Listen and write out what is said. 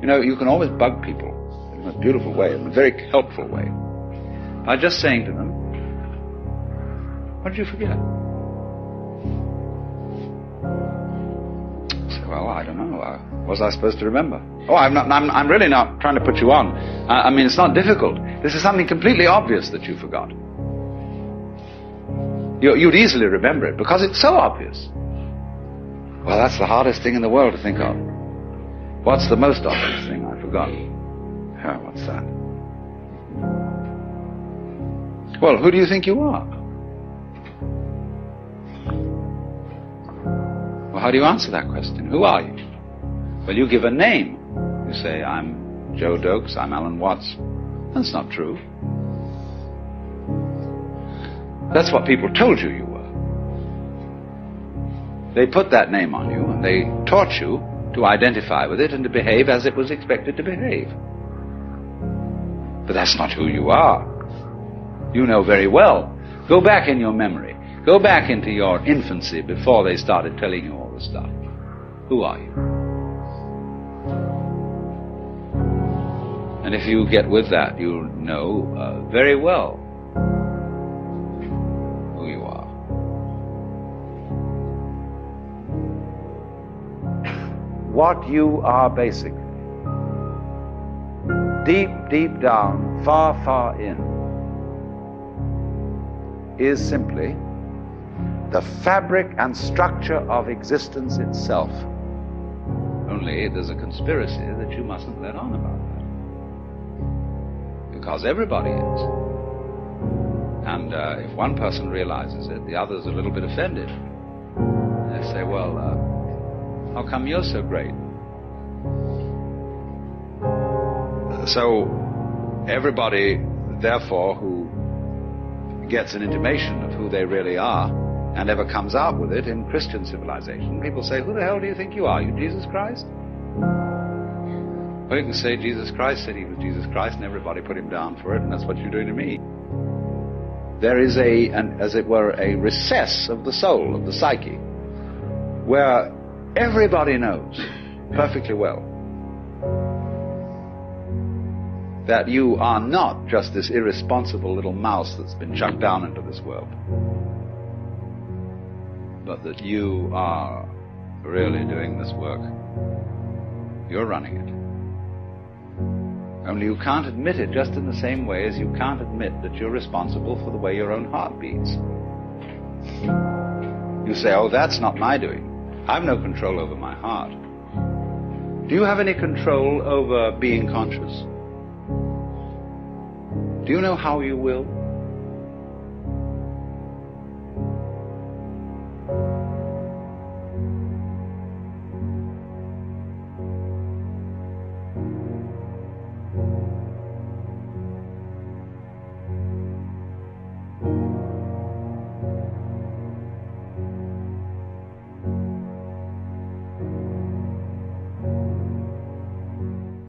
You know, you can always bug people in a beautiful way, in a very helpful way, by just saying to them, what did you forget? Say, well, I don't know. What was I supposed to remember? Oh, I'm really not trying to put you on. I mean, it's not difficult. This is something completely obvious that you forgot. You'd easily remember it because it's so obvious. Well, that's the hardest thing in the world to think of. What's the most obvious thing I've forgotten? Oh, what's that? Well, who do you think you are? Well, how do you answer that question? Who are you? Well, you give a name. You say, I'm Joe Dokes, I'm Alan Watts. That's not true. That's what people told you you were. They put that name on you, and they taught you to identify with it and to behave as it was expected to behave. But that's not who you are. You know very well. Go back in your memory. Go back into your infancy before they started telling you all this stuff. Who are you? And if you get with that, you'll know very well who you are. What you are basically, deep, deep down, far, far in, is simply the fabric and structure of existence itself. Only there's a conspiracy that you mustn't let on about that. Because everybody is. And if one person realizes it, the other's a little bit offended. They say, well, how come you're so great? So everybody, therefore, who gets an intimation of who they really are and ever comes out with it in Christian civilization, people say, who the hell do you think you are? You Jesus Christ? Well, you can say Jesus Christ said he was Jesus Christ and everybody put him down for it, and that's what you're doing to me. There is as it were, a recess of the soul, of the psyche, where everybody knows perfectly well that you are not just this irresponsible little mouse that's been chucked down into this world, but that you are really doing this work. You're running it. Only you can't admit it just in the same way as you can't admit that you're responsible for the way your own heart beats. You say, oh, that's not my doing. I've no control over my heart. Do you have any control over being conscious? Do you know how you will?